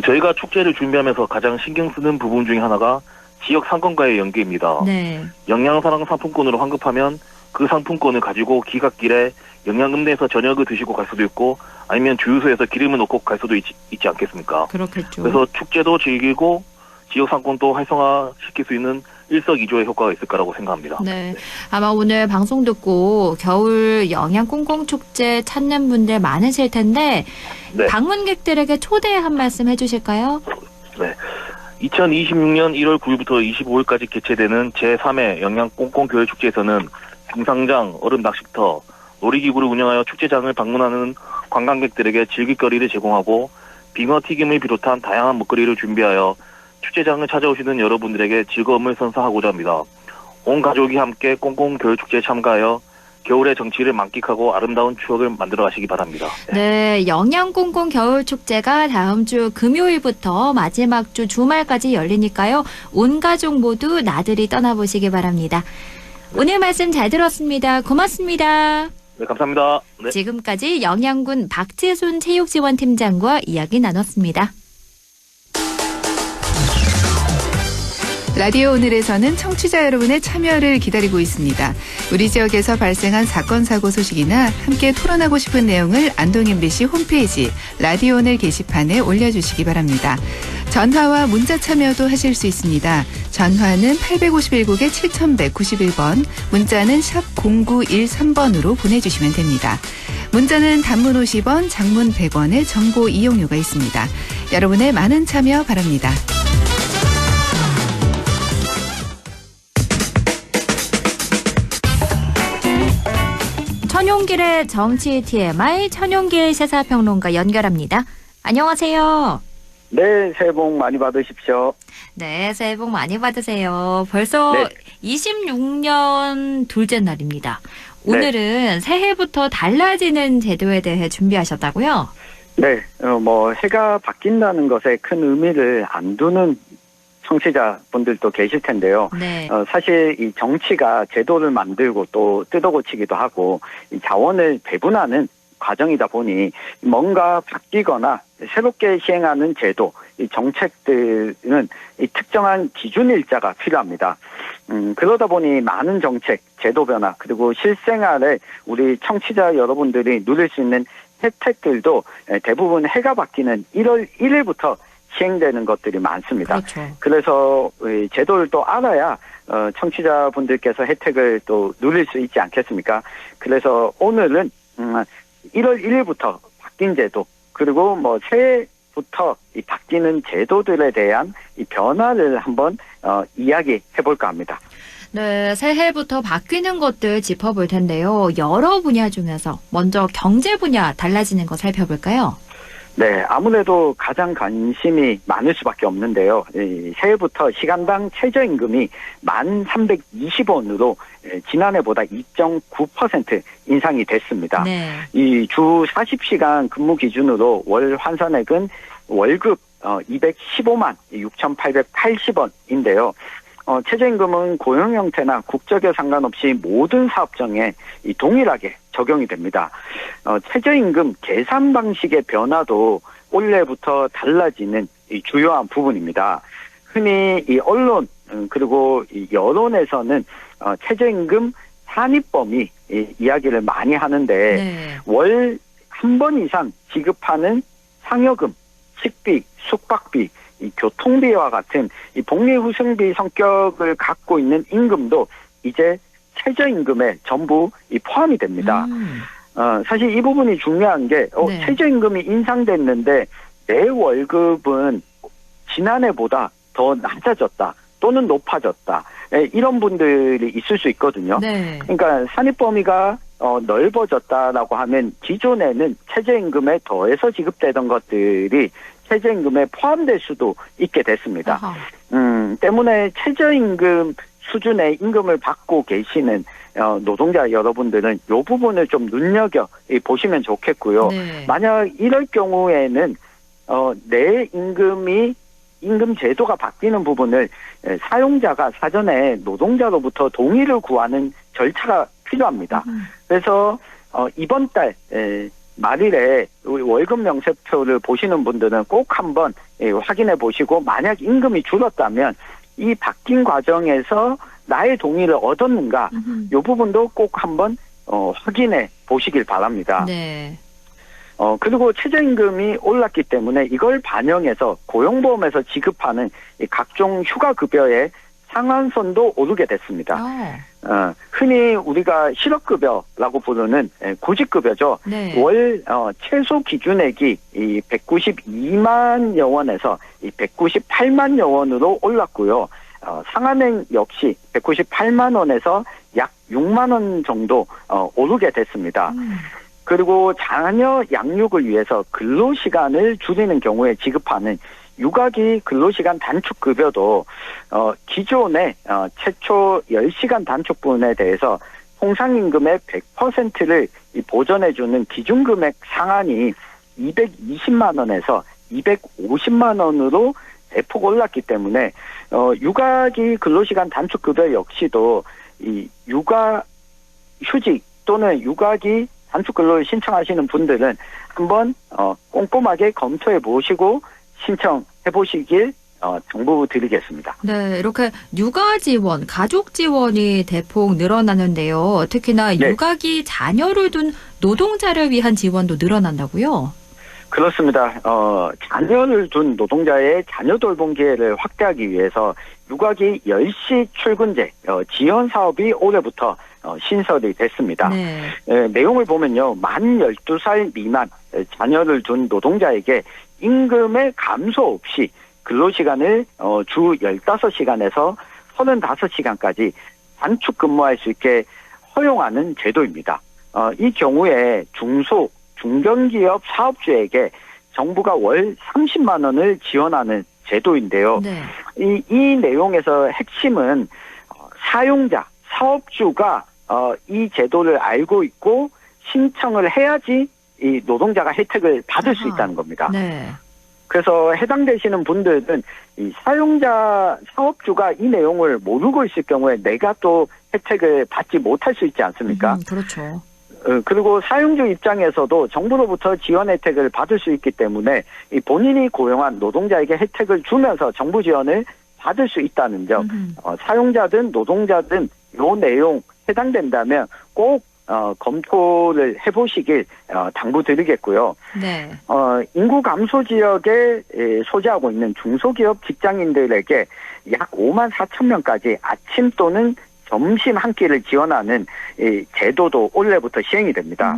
저희가 축제를 준비하면서 가장 신경 쓰는 부분 중에 하나가 지역 상권과의 연계입니다. 네. 영양사랑 상품권으로 환급하면 그 상품권을 가지고 기갓길에 영양금내에서 저녁을 드시고 갈 수도 있고 아니면 주유소에서 기름을 넣고 갈 수도 있지 않겠습니까? 그렇겠죠. 그래서 축제도 즐기고 지역 상권도 활성화시킬 수 있는 일석이조의 효과가 있을 거라고 생각합니다. 네. 아마 오늘 방송 듣고 겨울 영양 꽁꽁 축제 찾는 분들 많으실 텐데 네. 방문객들에게 초대 한 말씀 해주실까요? 네. 2026년 1월 9일부터 25일까지 개최되는 제3회 영양 꽁꽁 겨울 축제에서는 빙상장, 얼음 낚시터, 놀이기구를 운영하여 축제장을 방문하는 관광객들에게 즐길거리를 제공하고 빙어 튀김을 비롯한 다양한 먹거리를 준비하여 축제장을 찾아오시는 여러분들에게 즐거움을 선사하고자 합니다. 온 가족이 함께 꽁꽁 겨울축제에 참가하여 겨울의 정취를 만끽하고 아름다운 추억을 만들어 가시기 바랍니다. 네, 영양 꽁꽁 겨울 축제가 다음 주 금요일부터 마지막 주 주말까지 열리니까요. 온 가족 모두 나들이 떠나보시기 바랍니다. 오늘 말씀 잘 들었습니다. 고맙습니다. 네, 감사합니다. 네. 지금까지 영양군 박재순 체육지원팀장과 이야기 나눴습니다. 라디오 오늘에서는 청취자 여러분의 참여를 기다리고 있습니다. 우리 지역에서 발생한 사건 사고 소식이나 함께 토론하고 싶은 내용을 안동 MBC 홈페이지 라디오 오늘 게시판에 올려주시기 바랍니다. 전화와 문자 참여도 하실 수 있습니다. 전화는 851국에 7191번, 문자는 샵 0913번으로 보내주시면 됩니다. 문자는 단문 50원, 장문 100원의 정보 이용료가 있습니다. 여러분의 많은 참여 바랍니다. 천용길의 정치 TMI 천용길 시사평론가 연결합니다. 안녕하세요. 네, 새해 복 많이 받으십시오. 네, 새해 복 많이 받으세요. 벌써 네. 26년 둘째 날입니다. 오늘은 새해부터 달라지는 제도에 대해 준비하셨다고요? 네, 해가 바뀐다는 것에 큰 의미를 안 두는 청취자분들도 계실 텐데요. 네. 사실 이 정치가 제도를 만들고 또 뜯어고치기도 하고 이 자원을 배분하는 과정이다 보니 뭔가 바뀌거나 새롭게 시행하는 제도, 이 정책들은 이 특정한 기준 일자가 필요합니다. 그러다 보니 많은 정책, 제도 변화, 그리고 실생활에 우리 청취자 여러분들이 누릴 수 있는 혜택들도 대부분 해가 바뀌는 1월 1일부터 시행되는 것들이 많습니다. 그렇죠. 그래서 제도를 또 알아야 청취자분들께서 혜택을 또 누릴 수 있지 않겠습니까? 그래서 오늘은 1월 1일부터 바뀐 제도, 그리고 새해부터 이 바뀌는 제도들에 대한 이 변화를 한번 이야기해 볼까 합니다. 네, 새해부터 바뀌는 것들 짚어볼 텐데요. 여러 분야 중에서 먼저 경제 분야 달라지는 거 살펴볼까요? 네, 아무래도 가장 관심이 많을 수밖에 없는데요. 새해부터 시간당 최저임금이 1,320원으로 지난해보다 2.9% 인상이 됐습니다. 네. 이 주 40시간 근무 기준으로 월 환산액은 월급 215만 6,880원인데요. 최저임금은 고용 형태나 국적에 상관없이 모든 사업장에 동일하게 적용이 됩니다. 최저임금 계산 방식의 변화도 올해부터 달라지는 이 주요한 부분입니다. 흔히 이 언론 그리고 이 여론에서는 최저임금 산입범위 이야기를 많이 하는데 네. 월 한 번 이상 지급하는 상여금, 식비, 숙박비, 이 교통비와 같은 이 복리후생비 성격을 갖고 있는 임금도 이제 최저임금에 전부 포함이 됩니다. 사실 이 부분이 중요한 게 네. 최저임금이 인상됐는데 내 월급은 지난해보다 더 낮아졌다 또는 높아졌다 이런 분들이 있을 수 있거든요. 네. 그러니까 산입범위가 넓어졌다라고 하면 기존에는 최저임금에 더해서 지급되던 것들이 최저임금에 포함될 수도 있게 됐습니다. 아하. 때문에 최저임금 수준의 임금을 받고 계시는 노동자 여러분들은 이 부분을 좀 눈여겨 보시면 좋겠고요. 네. 만약 이럴 경우에는 내 임금 제도가 바뀌는 부분을 사용자가 사전에 노동자로부터 동의를 구하는 절차가 필요합니다. 그래서 이번 달 말일에 월급 명세표를 보시는 분들은 꼭 한번 확인해 보시고, 만약 임금이 줄었다면 이 바뀐 과정에서 나의 동의를 얻었는가, 이 부분도 꼭 한번 확인해 보시길 바랍니다. 네. 그리고 최저임금이 올랐기 때문에 이걸 반영해서 고용보험에서 지급하는 이 각종 휴가급여의 상한선도 오르게 됐습니다. 흔히 우리가 실업급여라고 부르는 구직급여죠. 네. 월 최소 기준액이 이 192만여 원에서 이 198만여 원으로 올랐고요. 상한액 역시 198만 원에서 약 6만 원 정도 오르게 됐습니다. 그리고 자녀 양육을 위해서 근로시간을 줄이는 경우에 지급하는 육아기 근로시간 단축급여도 기존의 최초 10시간 단축분에 대해서 통상임금의 100%를 보전해주는 기준금액 상한이 220만 원에서 250만 원으로 대폭 올랐기 때문에 육아기 근로시간 단축급여 역시도 이 육아휴직 또는 육아기 단축근로를 신청하시는 분들은 한번 꼼꼼하게 검토해 보시고 신청해 보시길 정보 드리겠습니다. 네, 이렇게 육아 지원, 가족 지원이 대폭 늘어나는데요. 특히나 네. 육아기 자녀를 둔 노동자를 위한 지원도 늘어난다고요? 그렇습니다. 자녀를 둔 노동자의 자녀 돌봄 기회를 확대하기 위해서 육아기 10시 출근제 지원 사업이 올해부터 신설이 됐습니다. 네. 내용을 보면요. 만 12살 미만 자녀를 둔 노동자에게 임금의 감소 없이 근로시간을 주 15시간에서 35시간까지 단축 근무할 수 있게 허용하는 제도입니다. 이 경우에 중견기업 사업주에게 정부가 월 30만 원을 지원하는 제도인데요. 네. 이 내용에서 핵심은 사용자, 사업주가 이 제도를 알고 있고 신청을 해야지 이 노동자가 혜택을 받을 수 있다는 겁니다. 네. 그래서 해당되시는 분들은 이 사용자, 사업주가 이 내용을 모르고 있을 경우에 내가 또 혜택을 받지 못할 수 있지 않습니까? 그렇죠. 그리고 사용주 입장에서도 정부로부터 지원 혜택을 받을 수 있기 때문에 이 본인이 고용한 노동자에게 혜택을 주면서 정부 지원을 받을 수 있다는 점, 사용자든 노동자든 이 내용 해당된다면 꼭 검토를 해보시길 당부드리겠고요. 네. 인구 감소 지역에 소재하고 있는 중소기업 직장인들에게 약 5만 4천 명까지 아침 또는 점심 한 끼를 지원하는 이 제도도 올해부터 시행이 됩니다.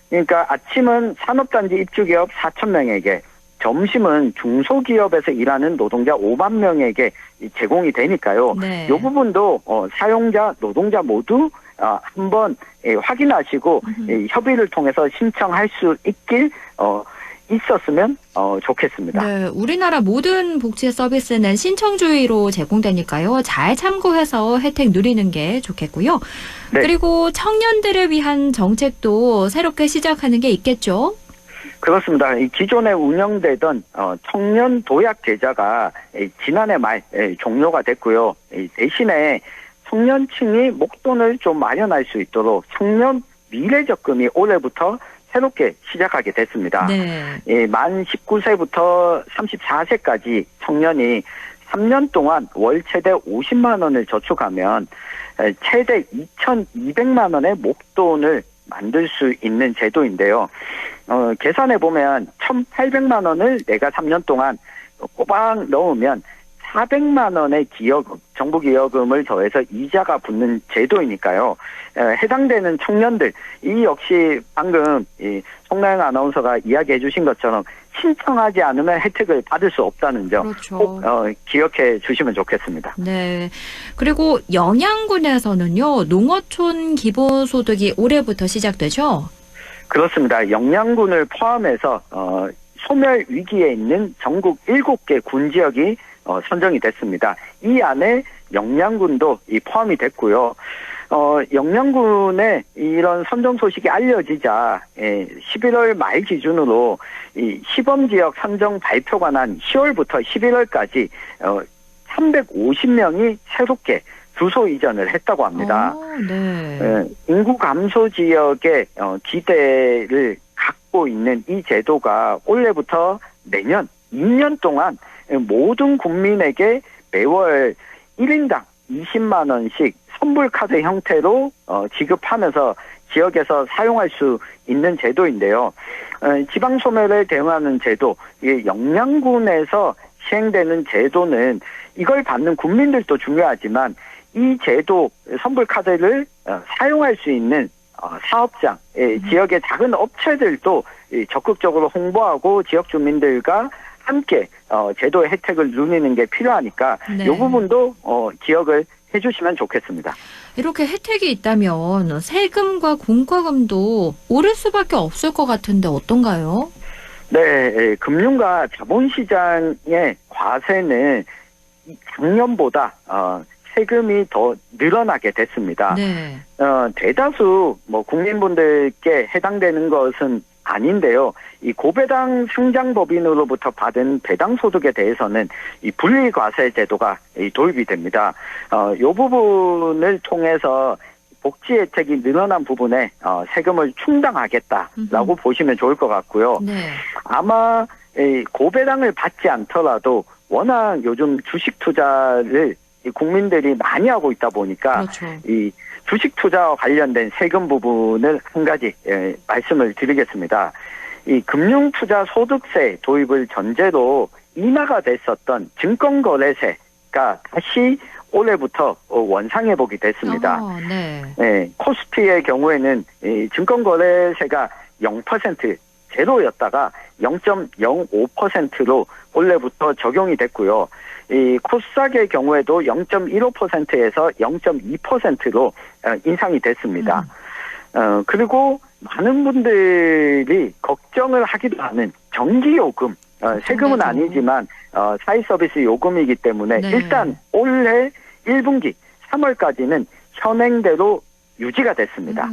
그러니까 아침은 산업단지 입주기업 4천 명에게, 점심은 중소기업에서 일하는 노동자 5만 명에게 제공이 되니까요. 네. 이 부분도 사용자, 노동자 모두 한번 확인하시고 협의를 통해서 신청할 수 있길 있었으면 좋겠습니다. 네, 우리나라 모든 복지 서비스는 신청주의로 제공되니까요. 잘 참고해서 혜택 누리는 게 좋겠고요. 네. 그리고 청년들을 위한 정책도 새롭게 시작하는 게 있겠죠? 그렇습니다. 이 기존에 운영되던 청년 도약 계좌가 지난해 말 종료가 됐고요. 대신에 청년층이 목돈을 좀 마련할 수 있도록 청년 미래적금이 올해부터 새롭게 시작하게 됐습니다. 네. 만 19세부터 34세까지 청년이 3년 동안 월 최대 50만 원을 저축하면 최대 2,200만 원의 목돈을 만들 수 있는 제도인데요. 계산해 보면 1,800만 원을 내가 3년 동안 꼬박 넣으면 400만 원의 정부 기여금을 더해서 이자가 붙는 제도이니까요. 해당되는 청년들, 이 역시 방금 송나영 아나운서가 이야기해 주신 것처럼 신청하지 않으면 혜택을 받을 수 없다는 점 꼭 기억해 주시면 좋겠습니다. 네. 그리고 영양군에서는요, 농어촌 기본소득이 올해부터 시작되죠? 그렇습니다. 영양군을 포함해서 소멸 위기에 있는 전국 7개 군 지역이 선정이 됐습니다. 이 안에 영양군도 포함이 됐고요. 영양군의 이런 선정 소식이 알려지자 11월 말 기준으로 이 시범지역 선정 발표가 난 10월부터 11월까지 350명이 새롭게 주소 이전을 했다고 합니다. 네. 인구 감소 지역의 기대를 갖고 있는 이 제도가 올해부터 내년 2년 동안 모든 국민에게 매월 1인당 20만 원씩 선불 카드 형태로 지급하면서 지역에서 사용할 수 있는 제도인데요. 지방 소멸에 대응하는 제도, 영양군에서 시행되는 제도는 이걸 받는 국민들도 중요하지만 이 제도 선불 카드를 사용할 수 있는 사업장, 지역의 작은 업체들도 적극적으로 홍보하고 지역 주민들과 함께 제도의 혜택을 누리는 게 필요하니까 네. 이 부분도 기억을 해주시면 좋겠습니다. 이렇게 혜택이 있다면 세금과 공과금도 오를 수밖에 없을 것 같은데 어떤가요? 네, 금융과 자본시장의 과세는 작년보다 세금이 더 늘어나게 됐습니다. 네. 대다수 국민분들께 해당되는 것은 아닌데요. 이 고배당 상장법인으로부터 받은 배당 소득에 대해서는 이 분리과세 제도가 도입이 됩니다. 이 부분을 통해서 복지 혜택이 늘어난 부분에 세금을 충당하겠다라고 보시면 좋을 것 같고요. 네. 아마 이 고배당을 받지 않더라도 워낙 요즘 주식 투자를 국민들이 많이 하고 있다 보니까 그렇죠. 이 주식 투자와 관련된 세금 부분을 한 가지 말씀을 드리겠습니다. 이 금융투자소득세 도입을 전제로 인하가 됐었던 증권거래세가 다시 올해부터 원상회복이 됐습니다. 네. 코스피의 경우에는 이 증권거래세가 0% 제로였다가 0.05%로 올해부터 적용이 됐고요. 이 코스닥의 경우에도 0.15%에서 0.2%로 인상이 됐습니다. 그리고 많은 분들이 걱정을 하기도 하는 전기요금, 세금은 아니지만 사회서비스 요금이기 때문에 네. 일단 올해 1분기 3월까지는 현행대로 유지가 됐습니다.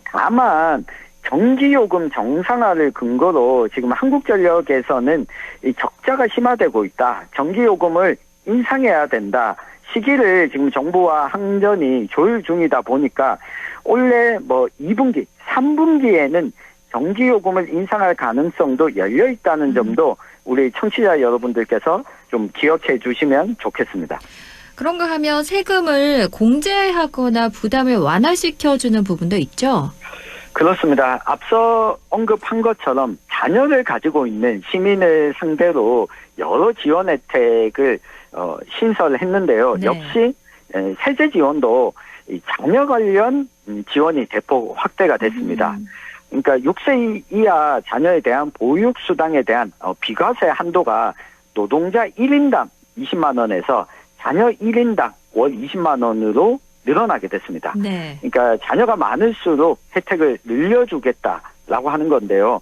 다만 전기요금 정상화를 근거로 지금 한국전력에서는 이 적자가 심화되고 있다. 전기요금을 인상해야 된다. 시기를 지금 정부와 항전이 조율 중이다 보니까 올해 2분기, 3분기에는 전기요금을 인상할 가능성도 열려 있다는 점도 우리 청취자 여러분들께서 좀 기억해 주시면 좋겠습니다. 그런가 하면 세금을 공제하거나 부담을 완화시켜주는 부분도 있죠? 그렇습니다. 앞서 언급한 것처럼 자녀를 가지고 있는 시민을 상대로 여러 지원 혜택을 신설했는데요. 네. 역시 세제 지원도 이 자녀 관련 지원이 대폭 확대가 됐습니다. 그러니까 6세 이하 자녀에 대한 보육수당에 대한 비과세 한도가 노동자 1인당 20만 원에서 자녀 1인당 월 20만 원으로 늘어나게 됐습니다. 네. 그러니까 자녀가 많을수록 혜택을 늘려주겠다라고 하는 건데요.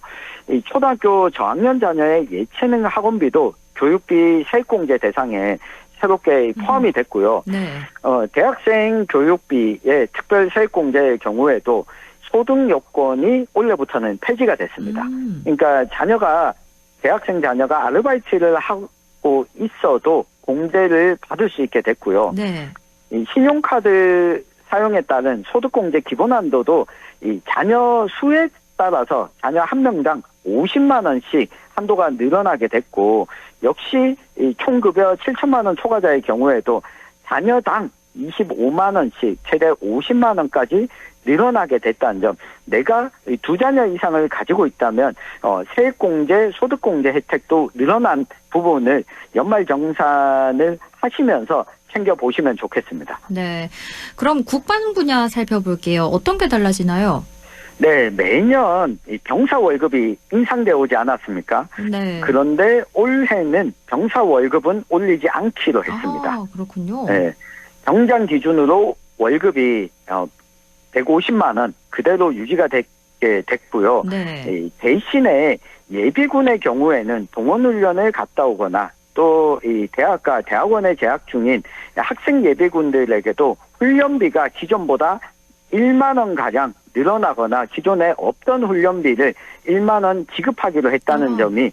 이 초등학교 저학년 자녀의 예체능 학원비도 교육비 세액공제 대상에 새롭게 포함이 됐고요. 네. 대학생 교육비의 특별 세액공제의 경우에도 소득 요건이 올해부터는 폐지가 됐습니다. 그러니까 대학생 자녀가 아르바이트를 하고 있어도 공제를 받을 수 있게 됐고요. 네. 이 신용카드 사용에 따른 소득공제 기본한도도 이 자녀 수에 따라서 자녀 한 명당 50만 원씩 한도가 늘어나게 됐고 역시 이 총급여 7천만 원 초과자의 경우에도 자녀당 25만 원씩 최대 50만 원까지 늘어나게 됐다는 점. 내가 두 자녀 이상을 가지고 있다면 세액공제, 소득공제 혜택도 늘어난 부분을 연말정산을 하시면서 챙겨보시면 좋겠습니다. 네. 그럼 국방 분야 살펴볼게요. 어떤 게 달라지나요? 네, 매년 이 병사 월급이 인상되어 오지 않았습니까? 네. 그런데 올해는 병사 월급은 올리지 않기로 했습니다. 아, 그렇군요. 네, 병장 기준으로 월급이 150만 원 그대로 유지가 됐고요. 네. 대신에 예비군의 경우에는 동원훈련을 갔다 오거나 또 이 대학과 대학원에 재학 중인 학생 예비군들에게도 훈련비가 기존보다 1만 원 가량 늘어나거나 기존에 없던 훈련비를 1만 원 지급하기로 했다는 점이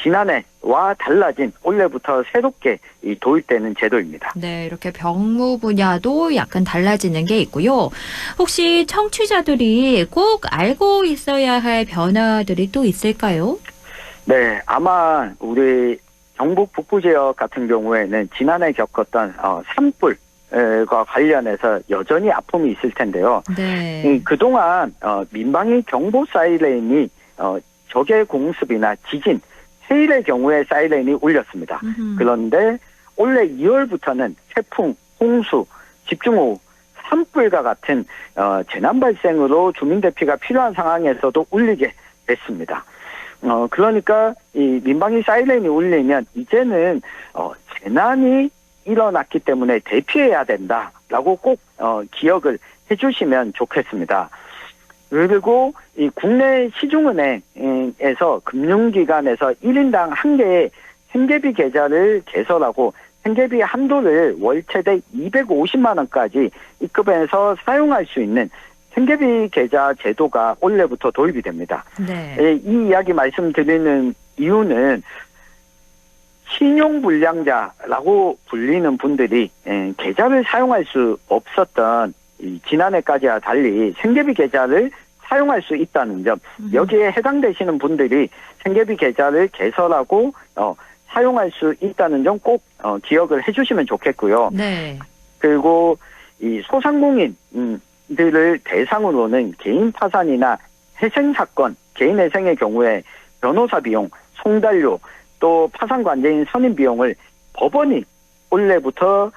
지난해와 달라진 올해부터 새롭게 도입되는 제도입니다. 네, 이렇게 병무 분야도 약간 달라지는 게 있고요. 혹시 청취자들이 꼭 알고 있어야 할 변화들이 또 있을까요? 네, 아마 우리 경북 북부 지역 같은 경우에는 지난해 겪었던 산불과 관련해서 여전히 아픔이 있을 텐데요. 네. 그동안 민방위 경보 사이렌이 적의 공습이나 지진, 해일의 경우에 사이렌이 울렸습니다. 그런데 올해 2월부터는 태풍, 홍수, 집중호우, 산불과 같은 재난 발생으로 주민 대피가 필요한 상황에서도 울리게 됐습니다. 그러니까 이 민방위 사이렌이 울리면 이제는 재난이 일어났기 때문에 대피해야 된다라고 꼭 기억을 해주시면 좋겠습니다. 그리고 이 국내 시중은행에서 금융기관에서 1인당 1개의 생계비 계좌를 개설하고 생계비 한도를 월 최대 250만 원까지 입금해서 사용할 수 있는 생계비 계좌 제도가 올해부터 도입이 됩니다. 네. 이 이야기 말씀드리는 이유는 신용불량자라고 불리는 분들이 계좌를 사용할 수 없었던 지난해까지와 달리 생계비 계좌를 사용할 수 있다는 점, 여기에 해당되시는 분들이 생계비 계좌를 개설하고 사용할 수 있다는 점 꼭 기억을 해주시면 좋겠고요. 네. 그리고 이 소상공인들을 대상으로는 개인 파산이나 회생 사건, 개인 회생의 경우에 변호사 비용, 송달료, 또 파산 관계인 선임 비용을 법원이 올해부터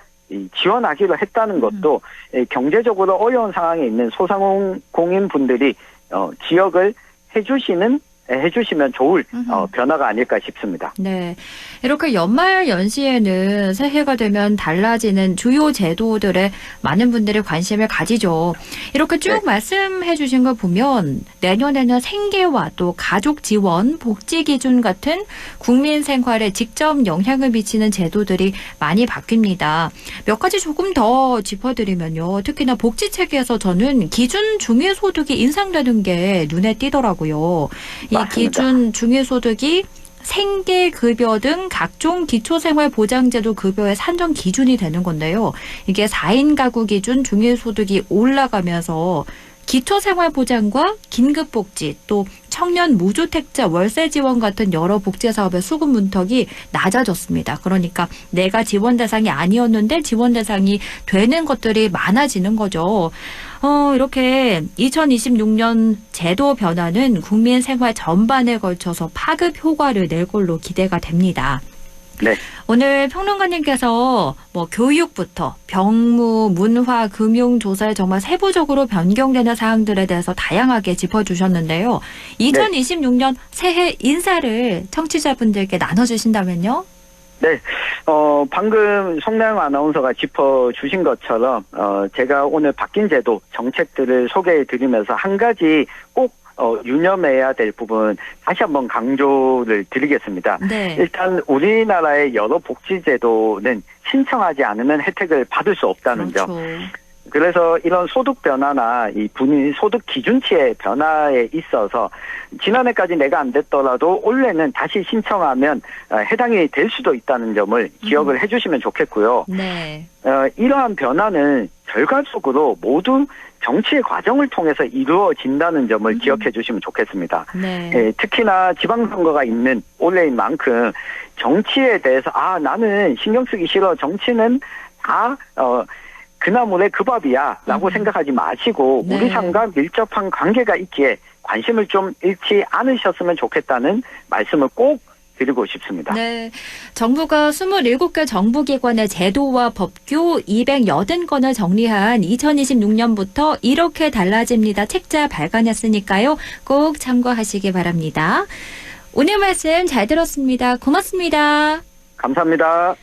지원하기로 했다는 것도 경제적으로 어려운 상황에 있는 소상공인 분들이 기억을 해주시면 좋을 변화가 아닐까 싶습니다. 네, 이렇게 연말 연시에는 새해가 되면 달라지는 주요 제도들에 많은 분들이 관심을 가지죠. 이렇게 쭉 말씀해 주신 걸 보면 내년에는 생계와 또 가족 지원, 복지 기준 같은 국민 생활에 직접 영향을 미치는 제도들이 많이 바뀝니다. 몇 가지 조금 더 짚어드리면요. 특히나 복지 체계에서 저는 기준 중위소득이 인상되는 게 눈에 띄더라고요. 이 맞습니다. 기준 중위소득이 생계급여 등 각종 기초생활보장제도 급여의 산정 기준이 되는 건데요. 이게 4인 가구 기준 중위소득이 올라가면서 기초생활보장과 긴급복지 또 청년 무주택자 월세 지원 같은 여러 복지 사업의 수급 문턱이 낮아졌습니다. 그러니까 내가 지원 대상이 아니었는데 지원 대상이 되는 것들이 많아지는 거죠. 이렇게 2026년 제도 변화는 국민 생활 전반에 걸쳐서 파급 효과를 낼 걸로 기대가 됩니다. 네. 오늘 평론가님께서 교육부터 병무, 문화, 금융, 조사에 정말 세부적으로 변경되는 사항들에 대해서 다양하게 짚어주셨는데요. 2026년 새해 인사를 청취자분들께 나눠주신다면요? 네, 방금 송나영 아나운서가 짚어주신 것처럼 제가 오늘 바뀐 제도 정책들을 소개해드리면서 한 가지 꼭 유념해야 될 부분 다시 한번 강조를 드리겠습니다. 네. 일단 우리나라의 여러 복지제도는 신청하지 않으면 혜택을 받을 수 없다는 그렇죠. 점. 그래서 이런 소득 변화나 이 본인 소득 기준치의 변화에 있어서 지난해까지 내가 안 됐더라도 올해는 다시 신청하면 해당이 될 수도 있다는 점을 기억을 해주시면 좋겠고요. 네. 이러한 변화는 결과적으로 모두 정치의 과정을 통해서 이루어진다는 점을 기억해 주시면 좋겠습니다. 네. 특히나 지방선거가 있는 올해인 만큼 정치에 대해서 나는 신경 쓰기 싫어. 정치는 다 그나물의 그 밥이야 라고 생각하지 마시고 네. 우리 삶과 밀접한 관계가 있기에 관심을 좀 잃지 않으셨으면 좋겠다는 말씀을 꼭 드리고 싶습니다. 네. 정부가 27개 정부기관의 제도와 법규 280건을 정리한 2026년부터 이렇게 달라집니다. 책자 발간했으니까요. 꼭 참고하시기 바랍니다. 오늘 말씀 잘 들었습니다. 고맙습니다. 감사합니다.